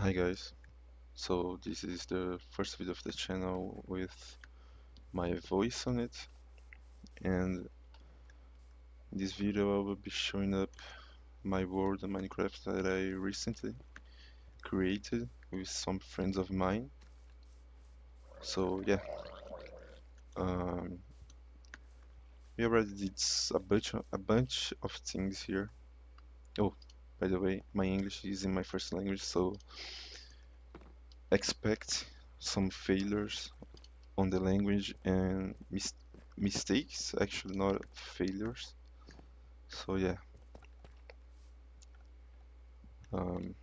Hi guys, so this is the first video of the channel with my voice on it, and in this video I will be showing up my world in Minecraft that I recently created with some friends of mine. So yeah, um, we already did a bunch of things here. Oh, by the way, my English is in my first language, so expect some failures on the language and mistakes, actually not failures. So yeah, um,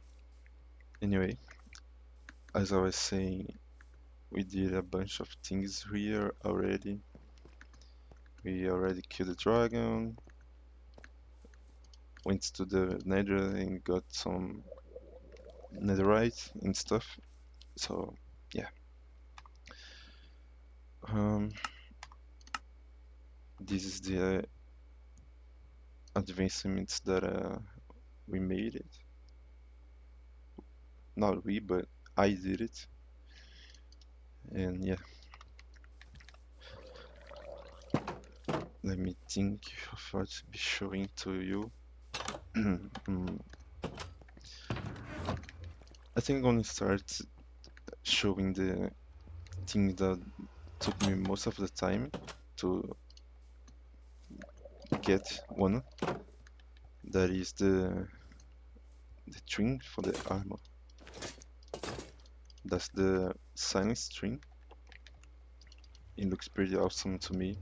anyway, as I was saying, we did a bunch of things here already. We already killed the dragon, went to the nether and got some netherite and stuff. So yeah, um, this is the advancements that we made it. Not we, but I did it. And yeah, let me think of what to be showing to you. Mm, I think I'm gonna start showing the thing that took me most of the time to get one. That is the string for the armor. That's the silent string. It looks pretty awesome to me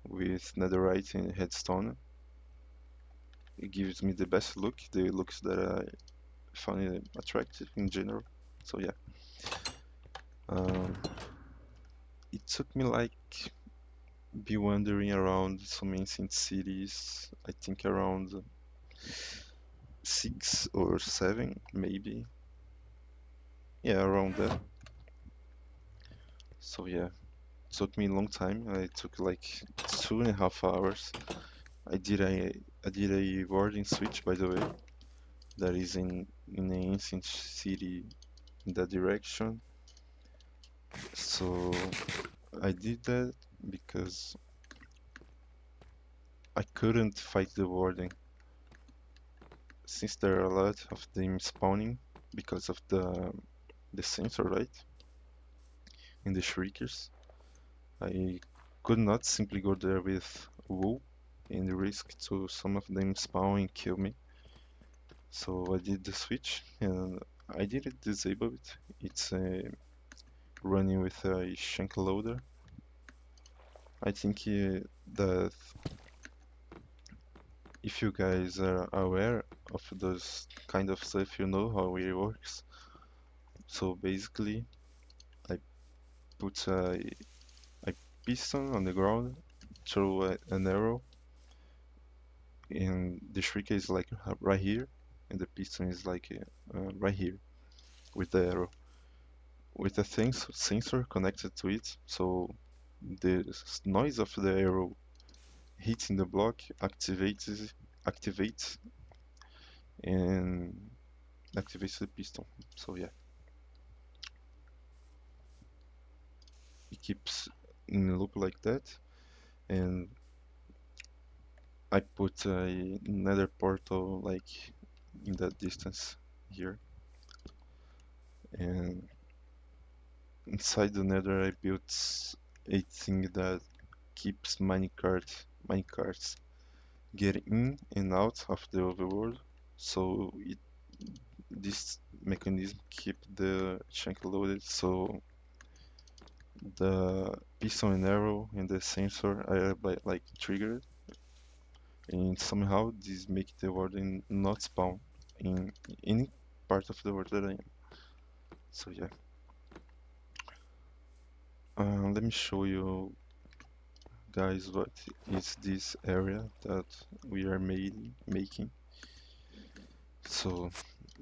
with netherite and headstone. It gives me the best look, the looks that I found it attractive in general. So yeah, um, it took me like be wandering around some ancient cities. I think around 6 or 7, maybe. Yeah, around that. So yeah, took me a long time. I took like 2.5 hours. I did a I did a wording switch, by the way. That is in an ancient city in that direction. So I did that because I couldn't fight the warden since there are a lot of them spawning because of the sensor, right? In the shriekers. I could not simply go there with wool and risk to some of them spawn and kill me. So I did the switch and I didn't disable it. It's running with a shank loader. I think that if you guys are aware of those kind of stuff, you know how it works. So basically, I put a piston on the ground, throw an arrow, and the shrieker is like right here, and the piston is like right here with the arrow, with a sensor connected to it. So the noise of the arrow hitting the block activates and activates the piston. So yeah, it keeps in a loop like that. And I put another portal like in that distance here, and inside the nether I built a thing that keeps minecarts getting in and out of the overworld. So this mechanism keep the chunk loaded, so the piston and arrow and the sensor are like triggered, and somehow this make the warden not spawn in any part of the world that I am. So yeah, let me show you guys what is this area that we are making. So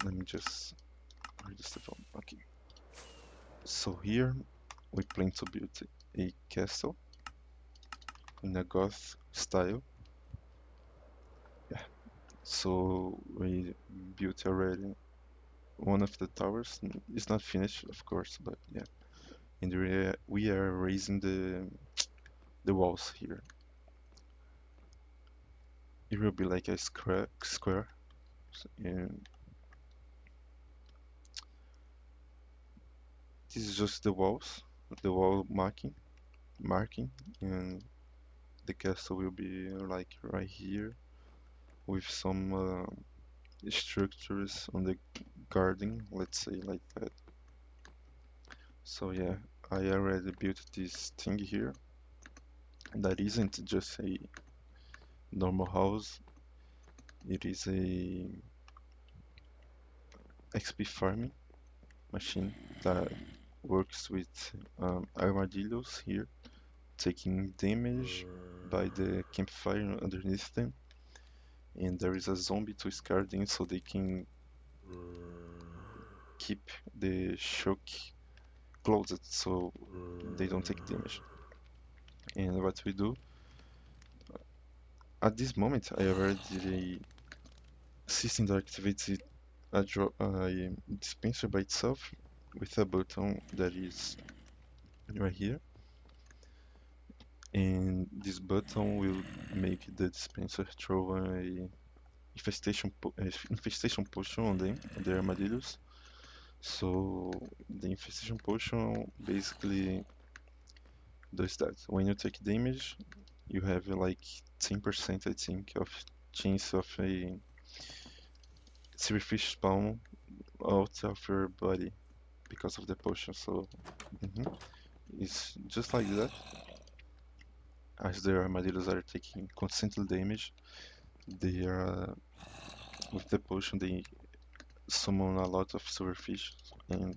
let me just read the stuff on. Okay, so here we plan to build a castle in a goth style. Yeah, so we built already one of the towers. It's not finished, of course, but yeah. And we are raising the walls here. It will be like a square, and this is just the wall marking, and the castle will be like right here with some structures on the garden, let's say like that. So yeah, I already built this thing here that isn't just a normal house. It is a XP farming machine that works with armadillos here, taking damage by the campfire underneath them. And there is a zombie to scare them so they can keep the shock closed so they don't take damage. And what we do at this moment, I already did a system that activates a dispenser by itself with a button that is right here, and this button will make the dispenser throw a infestation potion on them, on the armadillos. So the infestation potion basically does that. When you take damage, you have like 10%, I think, of chance of a silverfish spawn out of your body because of the potion. So mhm, it's just like that. As the armadillos are taking constant damage, they are with the potion they summon a lot of silverfish, and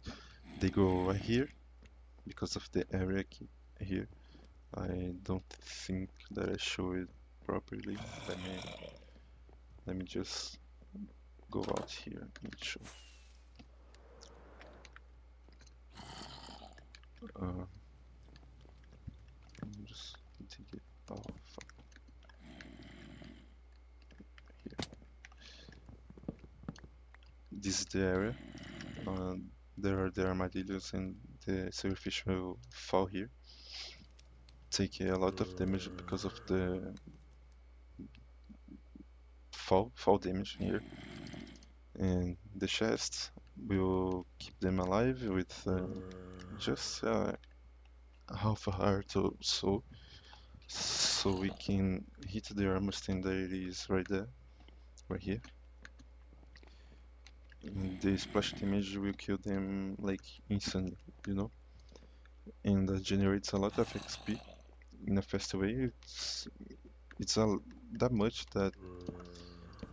they go right here because of the area here. I don't think that I show it properly. Let me let me just go out here and show. Uh, let me just take it off here. This is the area. Uh, there are the armadillos and the silverfish will fall here, take a lot of damage because of the fall damage here, and the chest will keep them alive with just half a heart or so we can hit the armor stand that it is right there, right here. And the splash damage will kill them like instantly, you know, and that generates a lot of XP in a fast way. It's that much that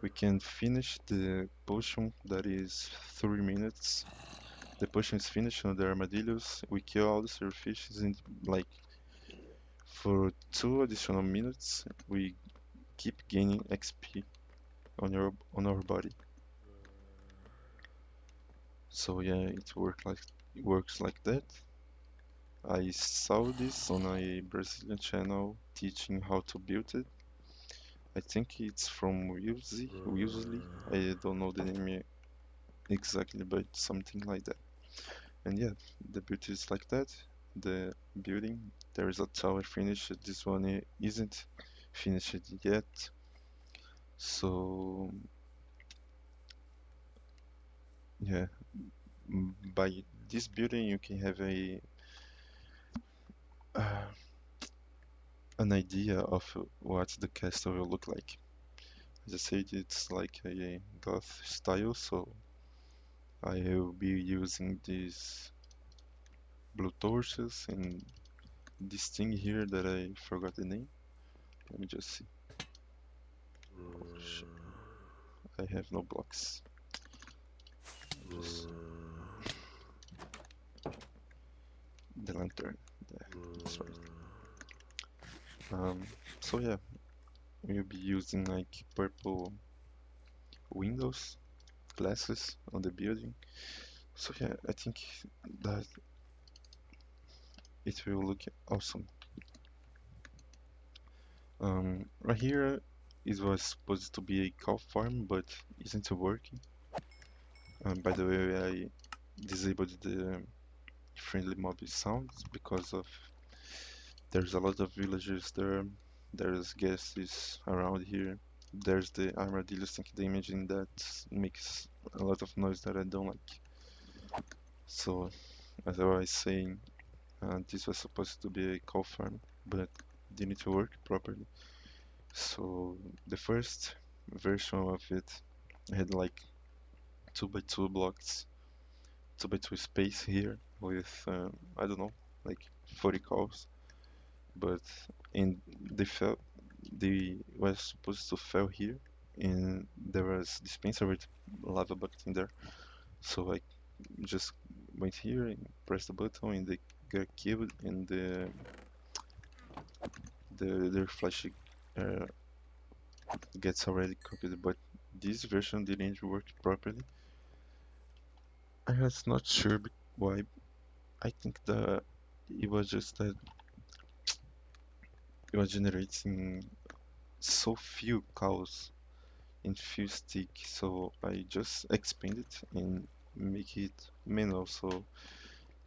we can finish the potion that is 3 minutes. The potion is finished on the armadillos. We kill all the silverfishes and like for 2 additional minutes we keep gaining XP on our body. So yeah, it works like that. I saw this on a Brazilian channel teaching how to build it. I think it's from Wilsley. I don't know the name exactly, but something like that. And yeah, the build is like that. The building, there is a tower finished. This one isn't finished yet. So yeah, by this building you can have uh, an idea of what the castle will look like. As I said, it's like a goth style, so I will be using these blue torches and this thing here that I forgot the name. Let me just see. Sh- I have no blocks. Just the lantern. There, that's right. Um, so yeah, we'll be using like purple windows, glasses on the building. So yeah, I think that it will look awesome. Right here, it was supposed to be a cow farm, but isn't working. By the way, I disabled the friendly mob sounds because of there's a lot of villagers there. There's guests around here. There's the armadillo sink damage that makes a lot of noise that I don't like. So, as I was saying, this was supposed to be a cow farm, but didn't work properly. So, the first version of it had like 2 by 2 blocks, 2 by 2 space here with, I don't know, like 40 cows. But in they fell, they were supposed to fall here, and there was dispenser with lava bucket in there. So I just went here and pressed the button, and they got killed, and their flash uh, gets already cooked. But this version didn't work properly. I was not sure why. I think that it was just that it was generating so few cows and few sticks, so I just expand it and make it manual. So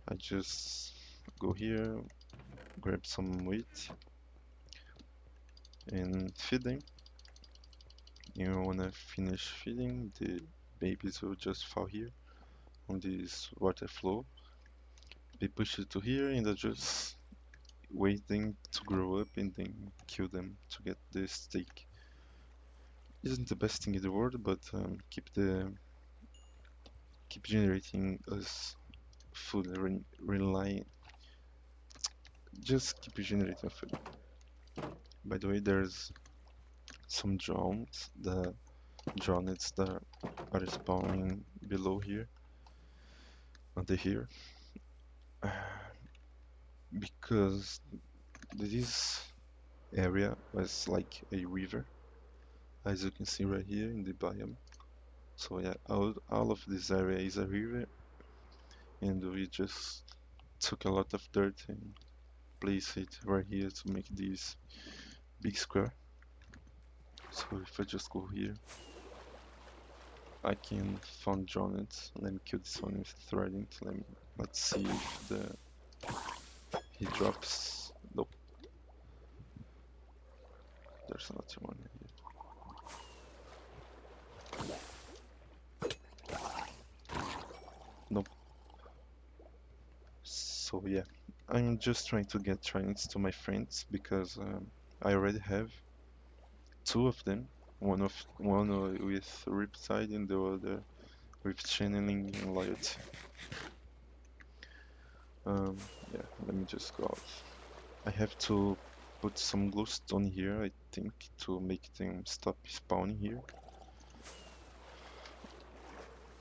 I just go here, grab some wheat and feed them. And when I finish feeding, the babies will just fall here on this water flow. They push it to here and I just wait them to grow up and then kill them to get the steak. Isn't the best thing in the world, but keep generating us food, rely, just keep generating food. By the way, there's some drones that are spawning below here, under here, because this area was like a river, as you can see right here in the biome. So yeah, all of this area is a river, and we just took a lot of dirt and placed it right here to make this big square. So if I just go here, I can find drones. Let me kill this one with trident. Let's see if he drops. Nope, there's another one here. Nope. So yeah, I'm just trying to get tridents to my friends because I already have two of them. One with Riptide and the other with channeling and loyalty. Um, yeah, let me just go out. I have to put some glowstone here, I think, to make them stop spawning here.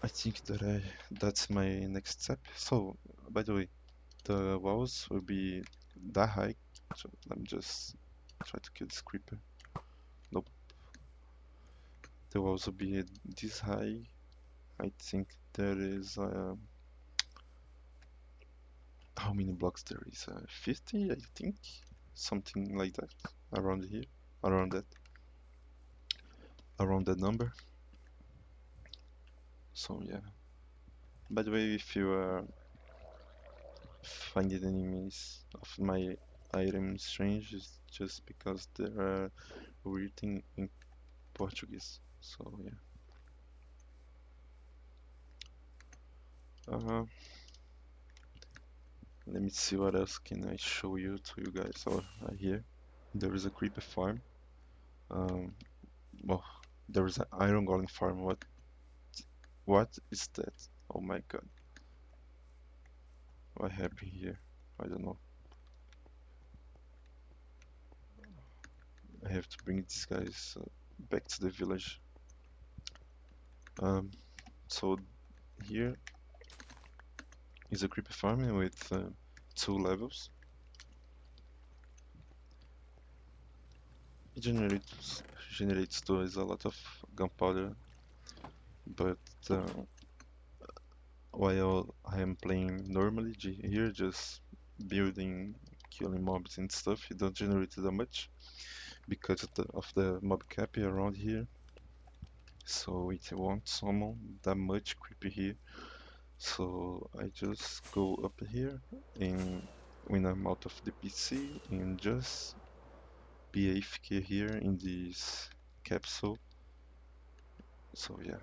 I think that's my next step. So, by the way, the walls will be that high. So let me just try to kill this creeper. Nope. The walls will be this high. I think there is how many blocks there is? 50, I think, something like that. Around here, around that, around that number. So yeah. By the way, if you are finding enemies of my items strange, it's just because they are written in Portuguese. So yeah. Uh, Let me see what else can I show you to you guys over here. There is a creeper farm. Um, well, there is an iron golem farm. What is that? Oh my god. What happened here? I don't know. I have to bring these guys back to the village. Um, so here is a creeper farm with 2 levels. It generates to us a lot of gunpowder, but uh, while I am playing normally here, just building, killing mobs and stuff, it don't generate that much because of the mob cap around here. so it won't summon that much creeper here. So I just go up here and when I'm out of the PC and just be AFK here in this capsule. So yeah,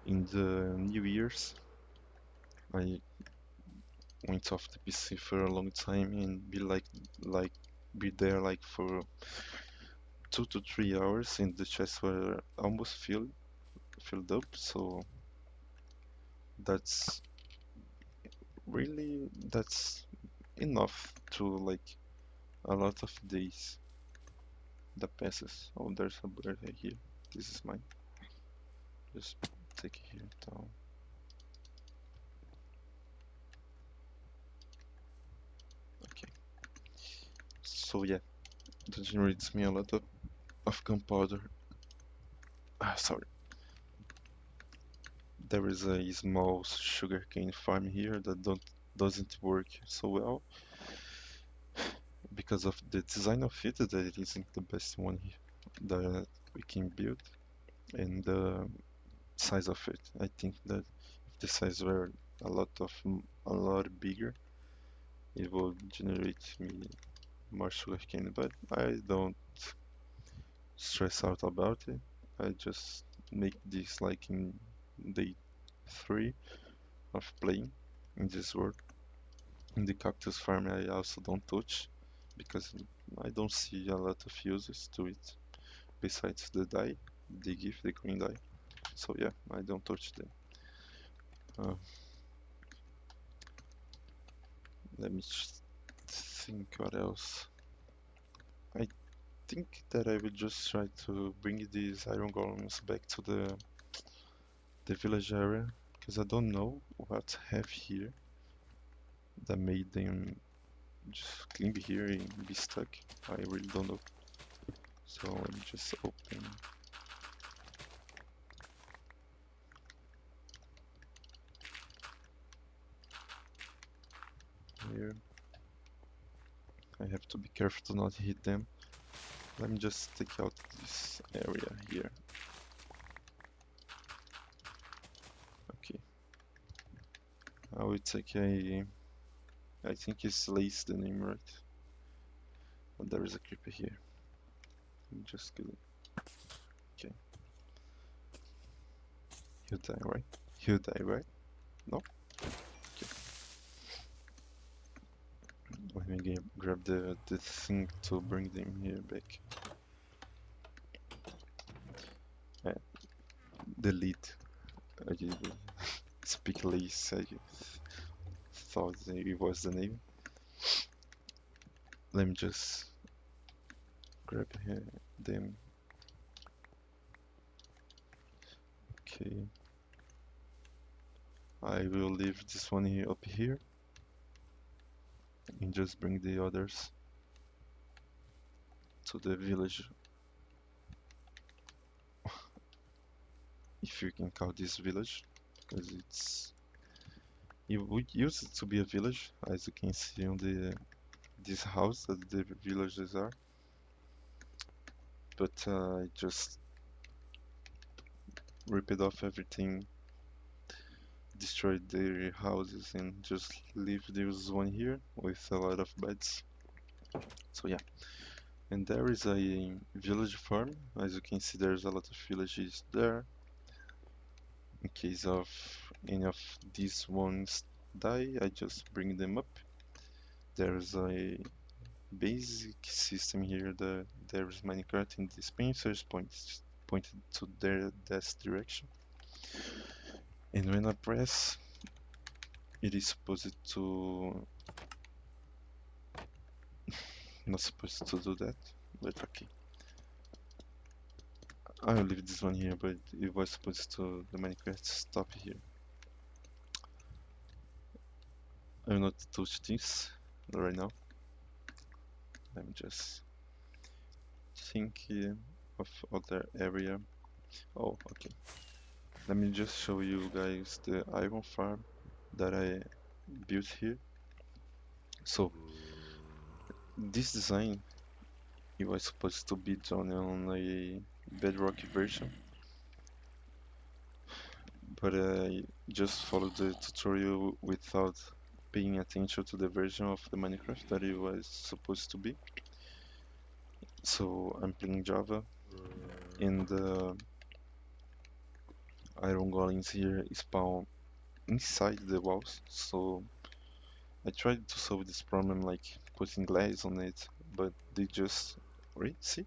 in the New Year's I went off the PC for a long time and like be there like for 2 to 3 hours and the chests were almost filled up. So that's that's enough to like a lot of days that passes. Oh, there's a bird here. This is mine. Just take it here down. Okay. So yeah, that generates me a lot of gunpowder. Ah, sorry. There is a small sugarcane farm here that doesn't work so well because of the design of it, that it isn't the best one here that we can build, and the size of it. I think that if the size were a lot bigger, it will generate me more sugarcane, but I don't stress out about it. I just make this like in day 3 of playing in this world. In the cactus farm I also don't touch because I don't see a lot of uses to it besides the dye, they give the green dye. So yeah, I don't touch them. Uh, Let me just think what else. I think that I will just try to bring these iron golems back to the village area because I don't know what I have here that made them just climb here and be stuck. I really don't know. So let me just open here. I have to be careful to not hit them. Let me just take out this area here. Okay. I will take a... I think it's Lace the name, right? But there is a creeper here. Let me just kill it. Okay. He'll die, right? He'll die, right? No? Okay. Let me grab the thing to bring them here back. Uh, the lead. I did speak Lace. I thought it was the name. Let me just grab here, them. Okay. I will leave this one here up here and just bring the others to the village, if you can call this village, because it would use it to be a village, as you can see on this house that the villagers are, but I just ripped off everything, destroyed their houses, and just leave this one here with a lot of beds. So yeah, and there is a village farm. As you can see, there's a lot of villages there. In case of any of these ones die, I just bring them up. There's a basic system here that there's minecart and dispensers pointed to that direction. And when I press, it is supposed to not supposed to do that, but okay. I'll leave this one here, but it was supposed to the minecart stop here. I will not touch this right now. Let me just think of other area. Oh, okay. Let me just show you guys the iron farm that I built here. So this design, it was supposed to be done on a bedrock version, but I just followed the tutorial without paying attention to the version of the Minecraft that it was supposed to be. So I'm playing Java, and iron golems here spawn inside the walls. So I tried to solve this problem like putting glass on it, but they just wait. See,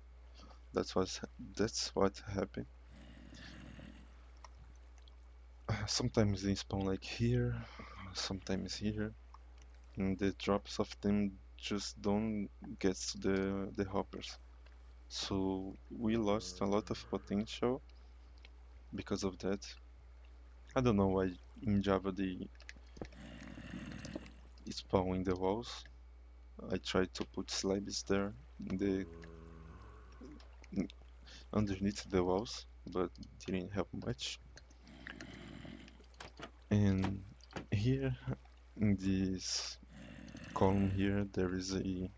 that's what happened. Sometimes they spawn like here, sometimes here, and the drops of them just don't get to the hoppers. So we lost a lot of potential because of that. I don't know why in Java they spawn in the walls. I tried to put slabs there in the underneath the walls, but didn't help much. And here in this column here there is a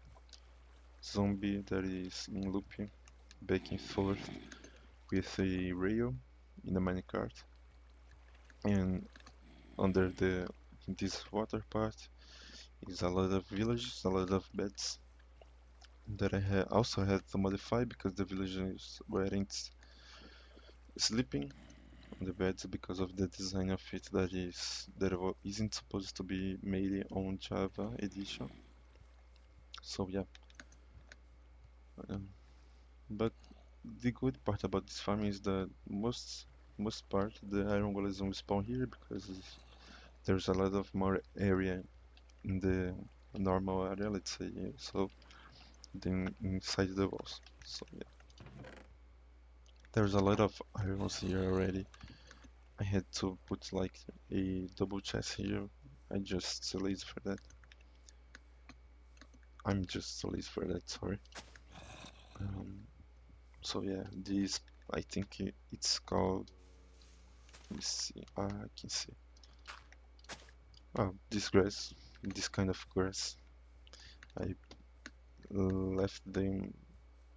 zombie that is in looping back and forth with a rail in a minecart, and under this water part is a lot of villages, a lot of beds that I also had to modify because the villagers weren't sleeping on the beds because of the design of it isn't supposed to be made on Java edition. So yeah, um, but the good part about this farm is that most part the iron golems will spawn here because there's a lot of more area in the normal area, let's say, yeah, so than inside the walls. So yeah, there's a lot of irons here already. I had to put like a double chest here. I just so lazy for that. I'm just so lazy for that, sorry. Um, so yeah, this I think it's called. Let me see. I can see. Oh, this grass, this kind of grass. I left them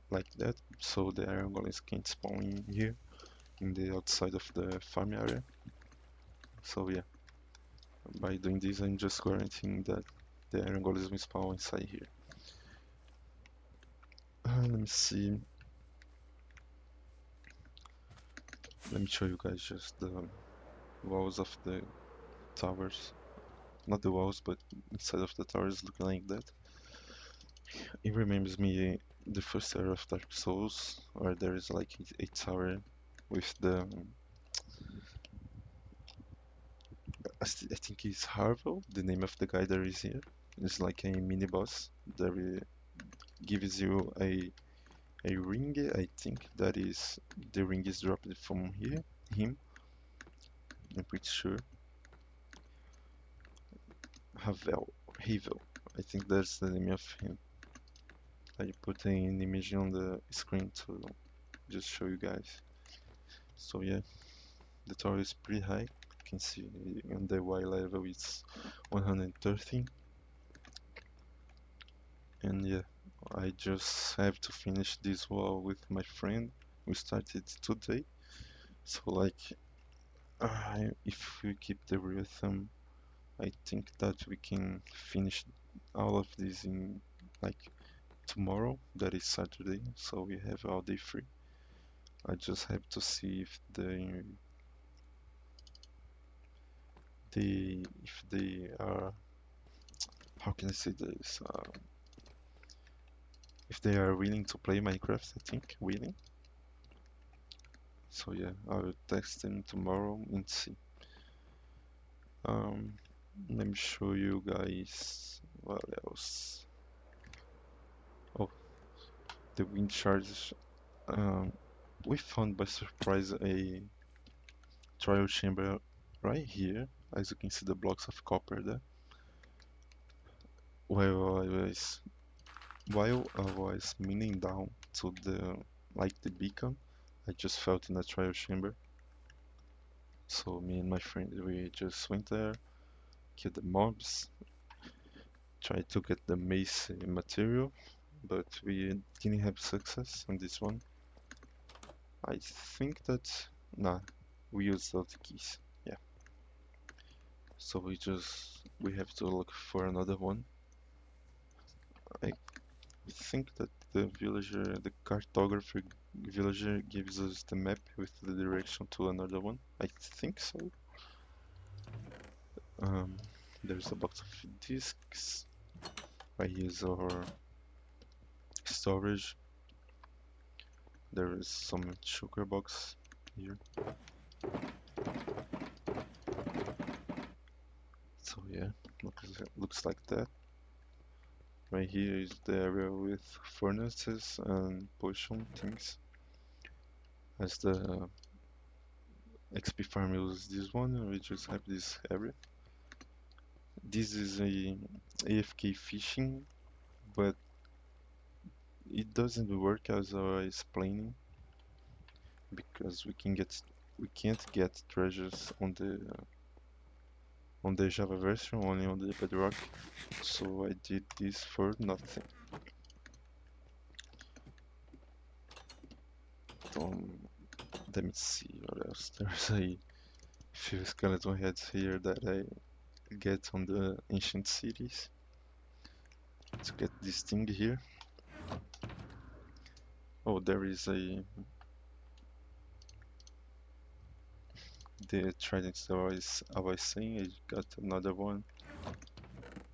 like that, so the iron golems can't spawn in here in the outside of the farm area. So yeah, by doing this, I'm just guaranteeing that the iron golems will spawn inside here. Let me see. Let me show you guys just the walls of the towers. Not the walls, but inside of the towers looking like that. It remembers me the first area of Dark Souls, where there is like a tower with I think it's Harvel, the name of the guy that is here. It's like a mini boss that gives you a ring. I think that is the ring is dropped from him. I'm pretty sure. Havel. I think that's the name of him. I put an image on the screen to just show you guys. So yeah, the tower is pretty high. You can see on the Y level it's 113. And yeah, I just have to finish this wall with my friend. We started today. So like, if we keep the rhythm, I think that we can finish all of this in like tomorrow, that is Saturday, so we have all day free. I just have to see if they are, how can I say this, if they are willing to play Minecraft. I think willing. So yeah, I will text them tomorrow and see. Um, Let me show you guys what else. Oh, the wind charges. Um, we found by surprise a trial chamber right here. As you can see, the blocks of copper there. While I was mining down to the beacon, I just felt in a trial chamber. So me and my friend, we just went there, killed the mobs, tried to get the mace material, but we didn't have success on this one. I think that, nah, we used all the keys. Yeah. So we have to look for another one. I think that the cartographer villager gives us the map with the direction to another one. I think so. Um, there's a box of discs. Right here's our storage. There is some sugar box here. So yeah, looks like that. Right here is the area with furnaces and potion things. As the XP farm uses this one, we just have this area. This is a AFK fishing, but it doesn't work as I was explaining because we can't get treasures on the Java version, only on the Bedrock. So I did this for nothing. Um, Let me see what else. There's a few skeleton heads here that I get on the ancient cities. Let's get this thing here. Oh, there is the trident that I was saying. I got another one.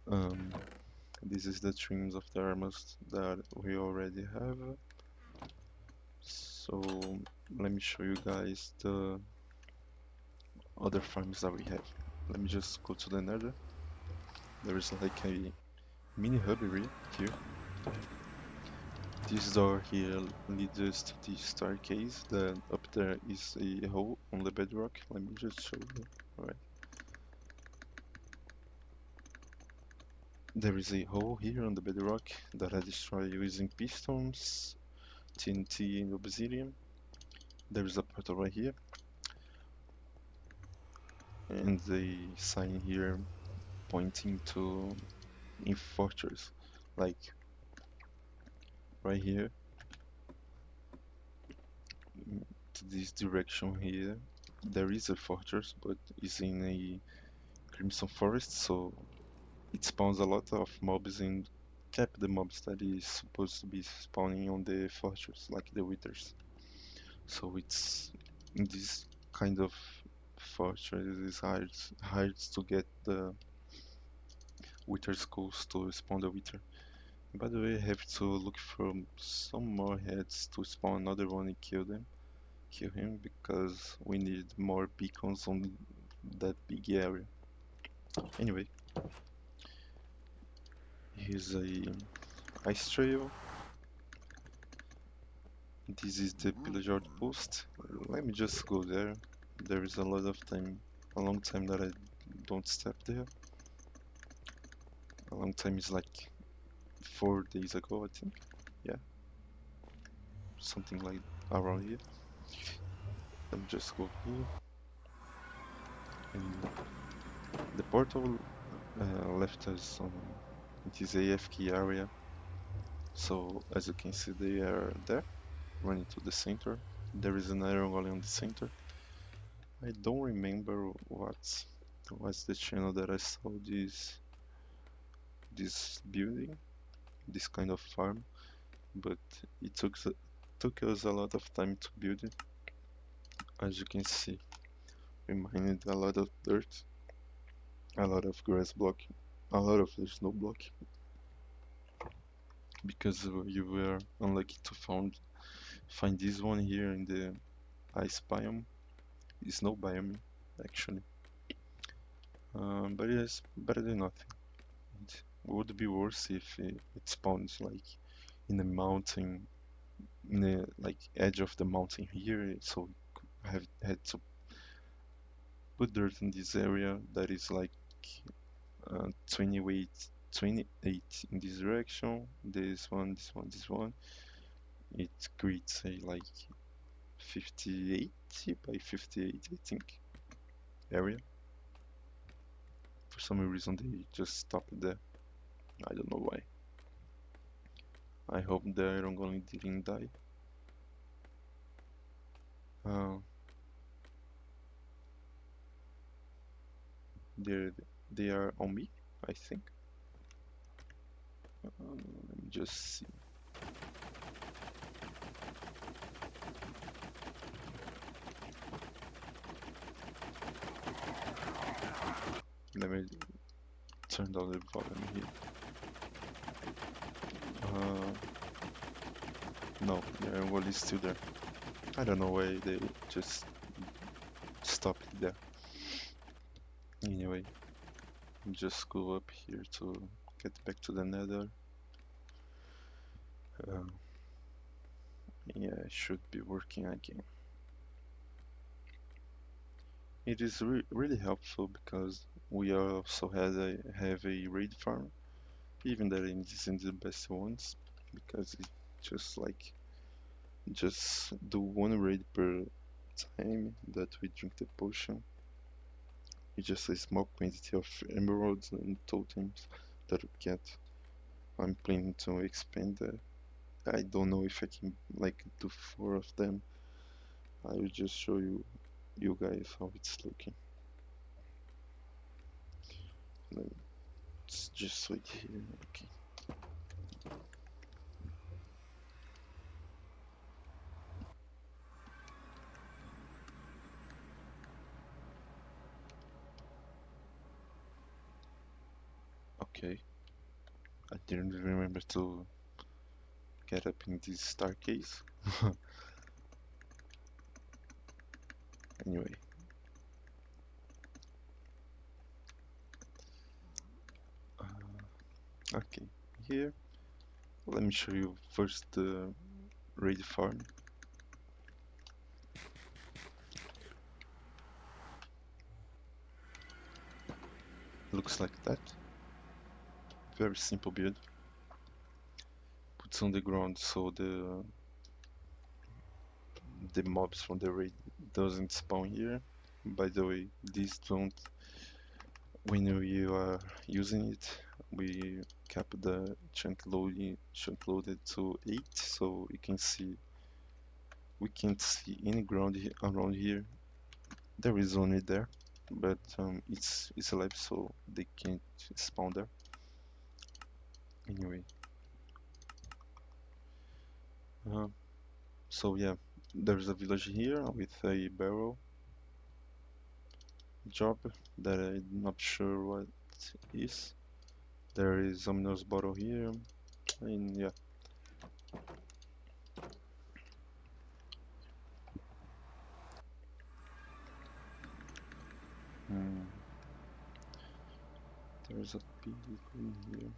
Um, this is the trims of the armors that we already have. So let me show you guys the other farms that we have. Let me just go to the nether. There is like a mini hub area here. This door here leads us to the staircase. Then up there is a hole on the bedrock. Let me just show you. Alright. There is a hole here on the bedrock that I destroy using pistons, TNT, and obsidian. There is a portal right here, and a sign here pointing to in fortress, like right here, to this direction here. There is a fortress, but it's in a crimson forest, so it spawns a lot of mobs and cap the mobs that is supposed to be spawning on the fortress, like the withers. So it's in this kind of fortress it's hard to get the wither skulls to spawn the wither. By the way, I have to look for some more heads to spawn another one and kill him because we need more beacons on that big area. Anyway, here's a ice trail. This is the pillager outpost. Let me just go there. There is a long time that I don't step there. A long time is like 4 days ago, I think. Yeah, something like around here. Let me just go here. And the portal left us on this AFK area. So as you can see, they are there, running to the center. There is an iron golem on the center. I don't remember what's the channel that I saw this building, this kind of farm, but it took us a lot of time to build it. As you can see, we mined a lot of dirt, a lot of grass block, a lot of the snow block, because you were unlucky to find this one here in the ice biome, snow biome actually. But it's better than nothing. It would be worse if it spawns like in a mountain, in the like edge of the mountain here, so I have had to put dirt in this area that is like 28 in this direction, this one, this one, this one. It creates a like 58 by 58, I think, area. For some reason they just stopped there. I don't know why. I hope the iron golem didn't die. Uh, They're, they are on me, I think. Let me just see. Let me turn down the volume here. Uh, no, their wall is still there. I don't know why they just stopped there. Anyway, just go up here to get back to the nether. Uh, yeah, it should be working again. It is really helpful because we also have a raid farm, even that it isn't the best ones, because it just like just do one raid per time that we drink the potion. It's just a small quantity of emeralds and totems that we get. I'm planning to expand that. I don't know if I can like do 4 of them. I will just show you guys how it's looking. Let's just wait here. Okay. Okay. I didn't remember to get up in this staircase. Anyway. Okay. Here, let me show you first the raid farm. Looks like that. Very simple build. Puts on the ground so the mobs from the raid doesn't spawn here. By the way, these don't. When we are using it, we cap the chunk loaded to 8, so you can see we can't see any ground around here. There is only there, but it's alive, so they can't spawn there. Anyway, uh, so yeah, there's a village here with a barrel job that I'm not sure what is. There is ominous bottle here, and yeah. Hmm, there's a pig in here.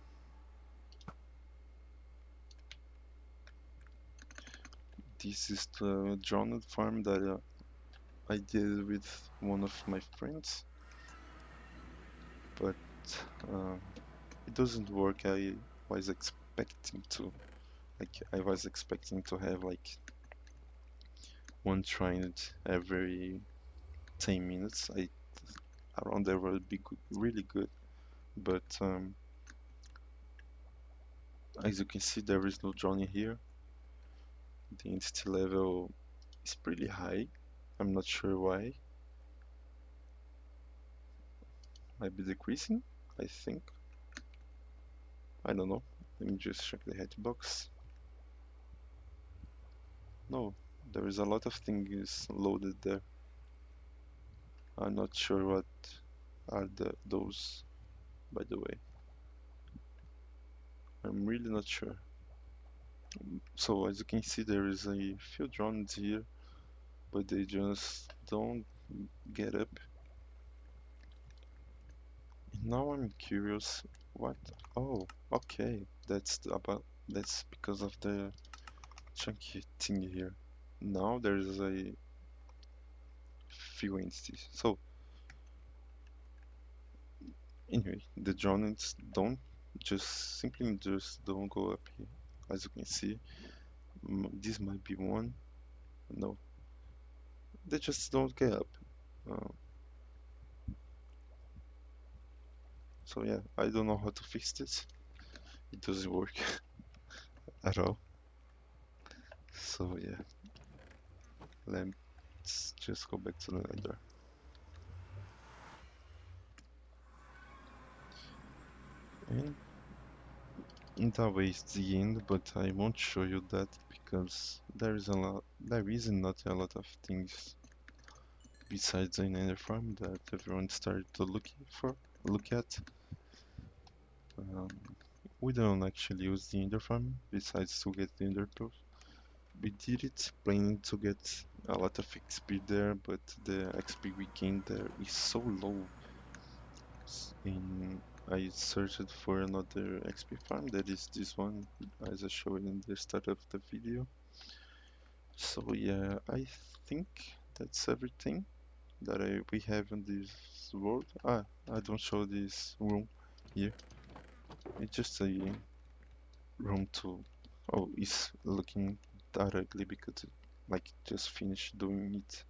This is the drone farm that I did with one of my friends, but uh, it doesn't work. I was expecting to, like, I was expecting to have like one trined every 10 minutes. Around there would be good, really good, but as you can see, there is no drone here. The entity level is pretty high. I'm not sure why. Might be decreasing, I think. I don't know. Let me just check the hitbox. No, there is a lot of things loaded there. I'm not sure what are those, by the way. I'm really not sure. So as you can see, there is a few drones here, but they just don't get up. Now I'm curious, what? Oh, okay, that's because of the chunky thing here. Now there's a few entities. So anyway, the drones don't simply just don't go up here. As you can see, this might be one. No, they just don't get up. Uh, so yeah, I don't know how to fix this. It doesn't work at all. So yeah, let's just go back to the nether. in that way it's the end, but I won't show you that because there is not a lot of things besides the Ender farm that everyone started to look at. Um, we don't actually use the Ender farm besides to get the Ender pearls. We did it planning to get a lot of XP there, but the XP we gained there is so low. In I searched for another XP farm that is this one, as I showed in the start of the video. So yeah, I think that's everything that we have in this world. I don't show this room here. It's just a room to. Oh, it's looking directly because like just finished doing it.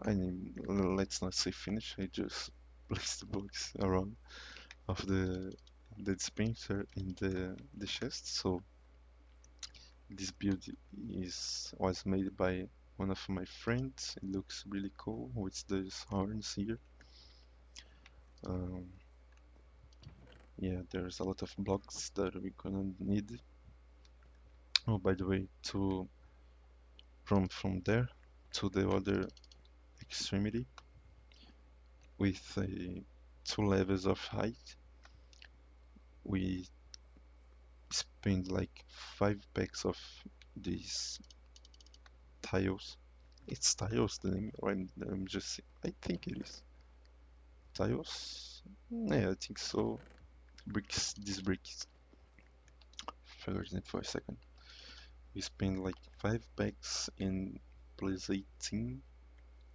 I mean, let's not say finish. I just placed the blocks around of the dispenser in the chest. So this build is was made by one of my friends. It looks really cool with these horns here. Um, yeah, there's a lot of blocks that we're gonna need. Oh, by the way, to from there to the other extremity with two levels of height, we spend like 5 packs of these tiles. It's tiles the name, right? I'm just I think it is tiles. Yeah, I think so. Bricks, these bricks. Figured it for a second. We spend like 5 packs and plus 18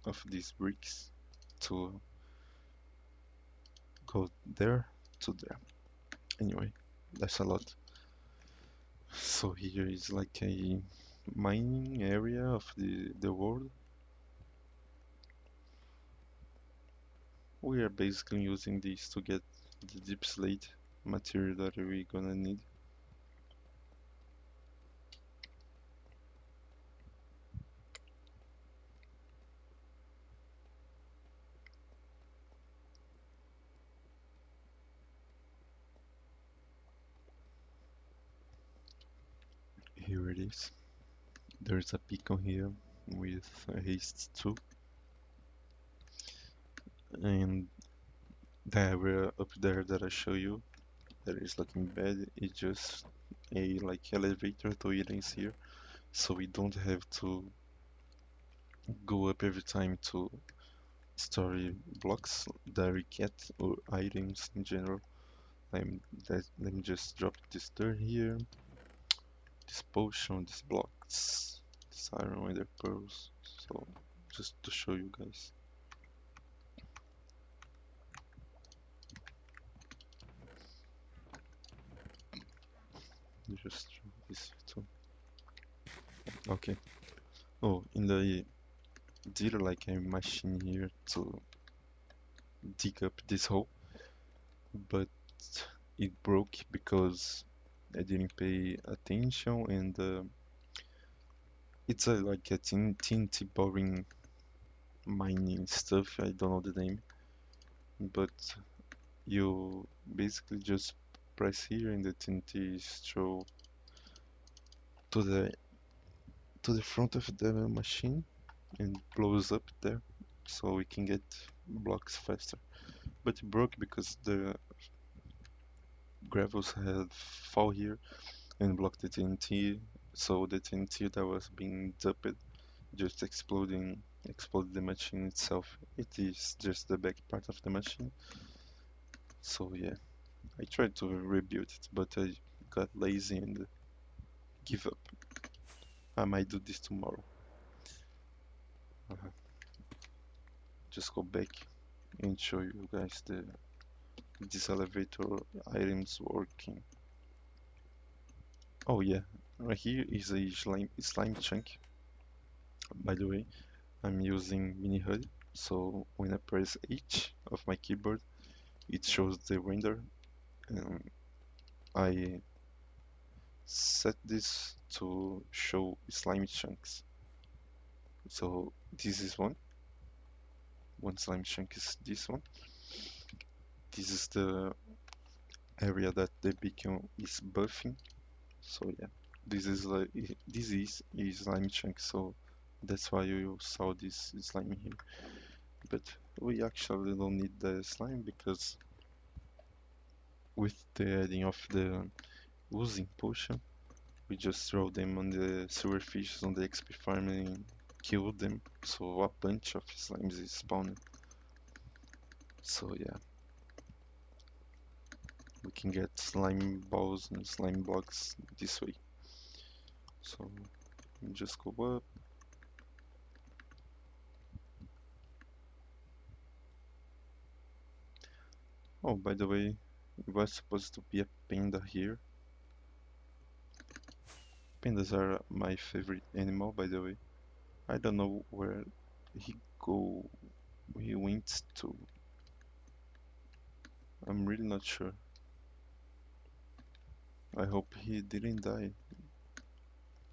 of these bricks to go there to there. Anyway, that's a lot. So here is like a mining area of the world. We are basically using these to get the deep slate material that we're gonna need. Here it is. There's a beacon here with a haste 2, and the area up there that I show you that is looking bad is just a like elevator to items here, so we don't have to go up every time to story blocks that we get or items in general. Let me just drop this dirt here, this potion, these blocks, this iron wither pearls. So just to show you guys. Just drop this too. Okay. Oh, in the did like a machine here to dig up this hole, but it broke because I didn't pay attention and it's a like a tinty boring mining stuff. I don't know the name, but you basically just press here and the tinty is thrown to the front of the machine and blows up there, so we can get blocks faster. But it broke because the gravels had fall here and blocked the TNT, so the TNT that was being dumped just exploded the machine itself. It is just the back part of the machine. So yeah, I tried to rebuild it, but I got lazy and give up. I might do this tomorrow. Uh, just go back and show you guys this elevator items working. Oh yeah, right here is a slime chunk. By the way, I'm using mini HUD, so when I press H of my keyboard, it shows the render. And I set this to show slime chunks. So this is one slime chunk is this one. This is area that the beacon is buffing. So yeah, this is like this is a slime chunk, so that's why you saw this slime here. But we actually don't need the slime because with the adding of the oozing potion, we just throw them on the sewer fishes on the XP farm and kill them. So a bunch of slimes is spawning. So yeah, we can get slime balls and slime blocks this way. So just go up. Oh, by the way, it was supposed to be a panda here. Pandas are my favorite animal, by the way. I don't know where he go, he went to. I'm really not sure. I hope he didn't die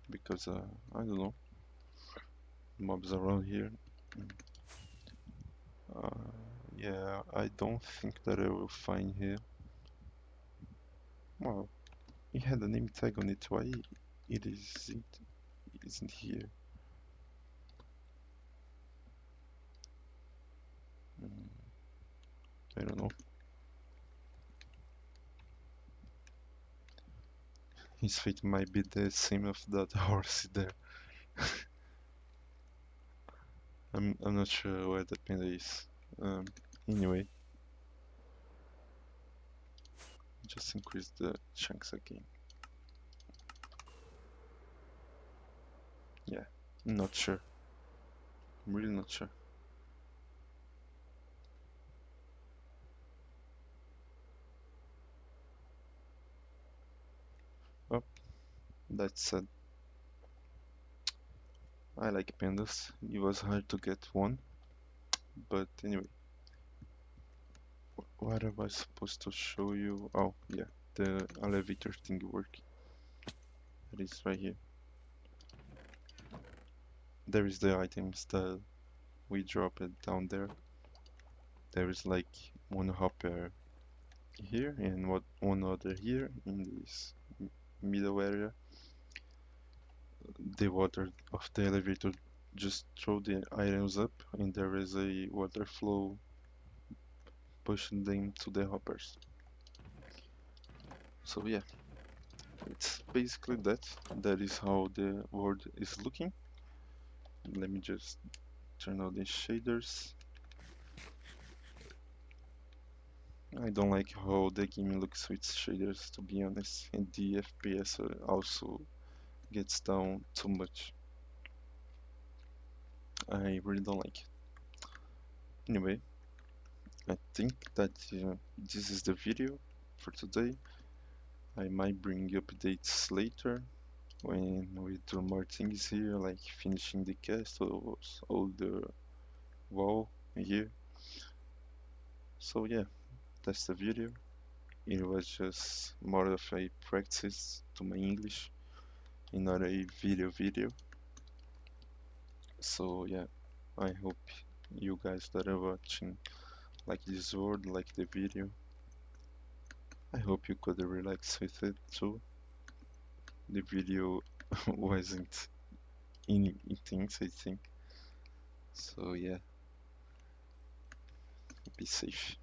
because I don't know, mobs around here. Mm. Yeah, I don't think that I will find here. Well, he had a name tag on it. Why it isn't here? Mm, I don't know. His fate might be the same of that horse there. I'm not sure where that panda is. Um, anyway, just increase the chunks again. Yeah, not sure. I'm really not sure. Well, that said, I like pandas. It was hard to get one, but anyway, what I was supposed to show you? Oh, yeah, the elevator thing working. It is right here. There is the items that we drop it down there. There is like one hopper here and one other here in this middle area. The water of the elevator just throw the items up and there is a water flow pushing them to the hoppers. So yeah, it's basically that. That is how the world is looking. Let me just turn on the shaders. I don't like how the game looks with shaders, to be honest, and the FPS also gets down too much. I really don't like it. Anyway, I think that this is the video for today. I might bring updates later when we do more things here, like finishing the castles, all the wall here. So yeah, that's the video. It was just more of a practice to my English and not a video. So yeah, I hope you guys that are watching like this word, like the video. I hope you could relax with it too. The video wasn't intense, I think. So yeah, be safe.